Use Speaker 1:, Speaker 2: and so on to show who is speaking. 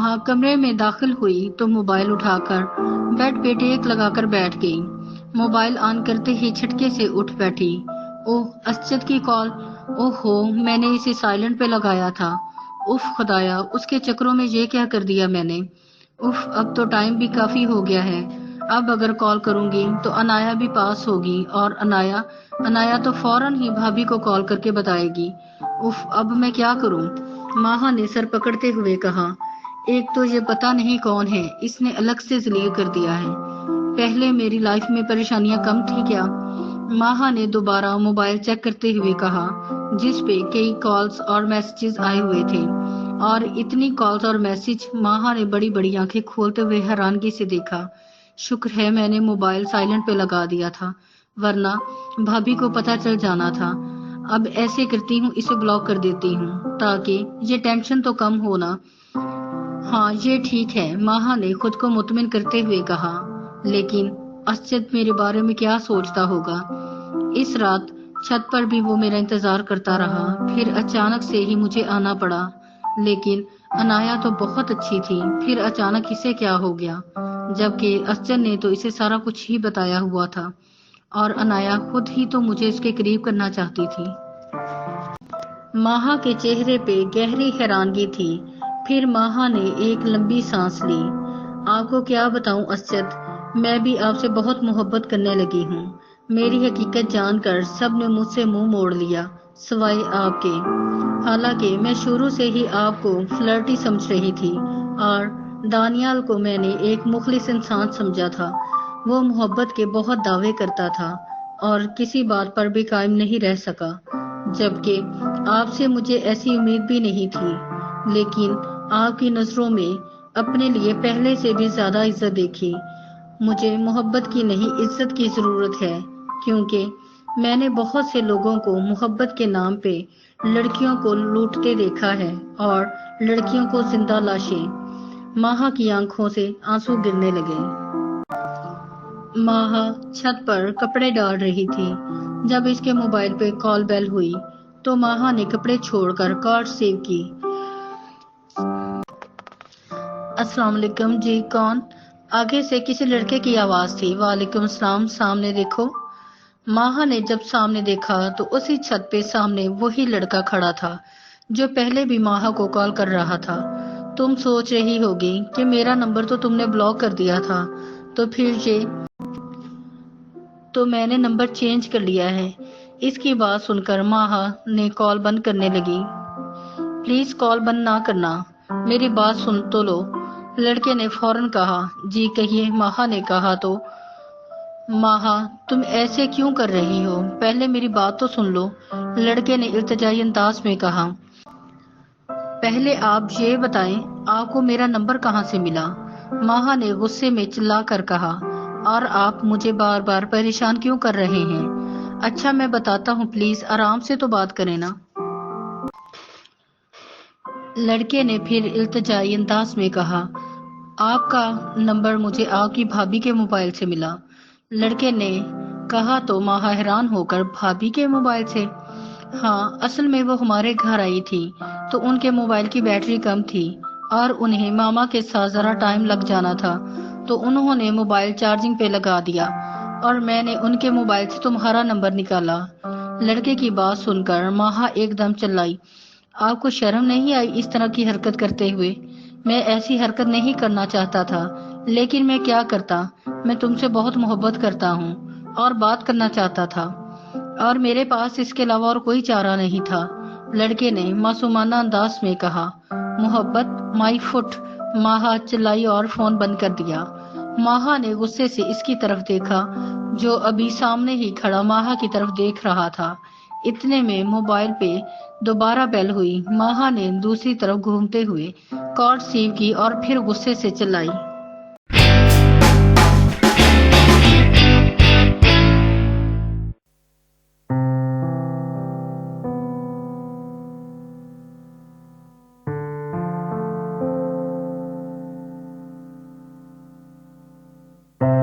Speaker 1: ماہا کمرے میں داخل ہوئی تو موبائل اٹھا کر بیڈ پہ ٹیک لگا کر بیٹھ گئی۔ موبائل آن کرتے ہی جھٹکے سے اٹھ بیٹھی۔ اوہ اسجد کی کال، اوہو میں نے اسے سائلنٹ پہ لگایا تھا۔ اف خدایا، اس کے چکروں میں یہ کیا کر دیا میں نے۔ اف اب تو ٹائم بھی کافی ہو گیا ہے، اب اگر کال کروں گی تو انایا بھی پاس ہوگی اور انایا تو فوراً ہی بھابھی کو کال کر کے بتائے گی۔ اف اب میں کیا کروں؟ ماہا نے سر پکڑتے ہوئے کہا۔ ایک تو یہ پتہ نہیں کون ہے، اس نے الگ سے ذلیل کر دیا ہے۔ پہلے میری لائف میں پریشانیاں کم تھی کیا؟ ماہا نے دوبارہ موبائل چیک کرتے ہوئے کہا، جس پہ کئی کالز اور میسیجز آئے ہوئے تھے، اور اتنی کالز اور میسیج ماہا نے بڑی بڑی آنکھیں کھولتے ہوئے حیرانگی سے دیکھا۔ شکر ہے میں نے موبائل سائلنٹ پہ لگا دیا تھا، ورنہ بھابھی کو پتہ چل جانا تھا۔ اب ایسے کرتی ہوں، اسے بلاک کر دیتی ہوں تاکہ یہ ٹینشن تو کم ہونا۔ ہاں یہ ٹھیک ہے، ماہا نے خود کو مطمئن کرتے ہوئے کہا، لیکن اسجد میرے بارے میں کیا سوچتا ہوگا؟ اس رات چھت پر بھی وہ میرا انتظار کرتا رہا، پھر اچانک سے ہی مجھے آنا پڑا۔ لیکن انایا تو بہت اچھی تھی، پھر اچانک اسے کیا ہو گیا؟ جبکہ اسجد نے تو اسے سارا کچھ ہی بتایا ہوا تھا، اور انایا خود ہی تو مجھے اس کے قریب کرنا چاہتی تھی۔ ماہا کے چہرے پہ گہری حیرانگی تھی۔ پھر ماہا نے ایک لمبی سانس لی۔ آپ کو کیا بتاؤں اسجد، میں بھی آپ سے بہت محبت کرنے لگی ہوں۔ میری حقیقت جان کر سب نے مجھ سے منہ موڑ لیا سوائے آپ کے۔ حالانکہ میں شروع سے ہی آپ کو فلرٹی سمجھ رہی تھی، اور دانیال کو میں نے ایک مخلص انسان سمجھا تھا۔ وہ محبت کے بہت دعوے کرتا تھا اور کسی بات پر بھی قائم نہیں رہ سکا، جبکہ آپ سے مجھے ایسی امید بھی نہیں تھی۔ لیکن آپ کی نظروں میں اپنے لیے پہلے سے بھی زیادہ عزت دیکھی۔ مجھے محبت کی نہیں، عزت کی ضرورت ہے، کیونکہ میں نے بہت سے لوگوں کو محبت کے نام پہ لڑکیوں کو لوٹتے دیکھا ہے، اور لڑکیوں کو زندہ لاشیں۔ ماہا کی آنکھوں سے آنسو گرنے لگے۔ ماہا چھت پر کپڑے ڈال رہی تھی جب اس کے موبائل پہ کال بیل ہوئی، تو ماہا نے کپڑے چھوڑ کر کال سیو کی۔ السلام علیکم جی، کون؟ آگے سے کسی لڑکے کی آواز تھی۔ وعلیکم السلام، سامنے دیکھو۔ ماہا نے جب سامنے دیکھا تو اسی چھت پہ سامنے وہی لڑکا کھڑا تھا جو پہلے بھی ماہا کو کال کر رہا تھا۔ تم سوچ رہی ہوگی کہ میرا نمبر تو تم نے بلاک کر دیا تھا، تو پھر یہ تو میں نے نمبر چینج کر لیا ہے۔ اس کی بات سن کر ماہا نے کال بند کرنے لگی۔ پلیز کال بند نہ کرنا، میری بات سن تو لو، لڑکے نے فوراً کہا۔ جی کہیے، ماہا نے کہا۔ تو ماہا تم ایسے کیوں کر رہی ہو؟ پہلے میری بات تو سن لو، لڑکے نے التجائی انداز میں کہا۔ پہلے آپ یہ بتائیں آپ کو میرا نمبر کہاں سے ملا؟ ماہا نے غصے میں چلا کر کہا، اور آپ مجھے بار بار پریشان کیوں کر رہے ہیں؟ اچھا میں بتاتا ہوں، پلیز آرام سے تو بات کریں نا۔ لڑکے نے پھر التجائی انداز میں کہا، آپ کا نمبر مجھے آپ کی بھابھی کے موبائل سے ملا۔ لڑکے نے کہا تو ماہا حیران ہو کر، بھابھی کے موبائل سے؟ ہاں، اصل میں وہ ہمارے گھر آئی تھی تو ان کے موبائل کی بیٹری کم تھی، اور انہیں ماما کے ساتھ ذرا ٹائم لگ جانا تھا، تو انہوں نے موبائل چارجنگ پہ لگا دیا، اور میں نے ان کے موبائل سے تمہارا نمبر نکالا۔ لڑکے کی بات سن کر ماہا ایک دم چلائی۔ آپ کو شرم نہیں آئی اس طرح کی حرکت کرتے ہوئے؟ میں ایسی حرکت نہیں کرنا چاہتا تھا، لیکن میں کیا کرتا، میں تم سے بہت محبت کرتا ہوں اور بات کرنا چاہتا تھا، اور میرے پاس اس کے علاوہ اور کوئی چارہ نہیں تھا، لڑکے نے معصومانہ انداز میں کہا۔ محبت؟ مائی فٹ! ماہا چلائی اور فون بند کر دیا۔ ماہا نے غصے سے اس کی طرف دیکھا جو ابھی سامنے ہی کھڑا ماہا کی طرف دیکھ رہا تھا۔ اتنے میں موبائل پہ دوبارہ بیل ہوئی۔ ماہا نے دوسری طرف گھومتے ہوئے کال سیو کی اور پھر غصے سے چلائی۔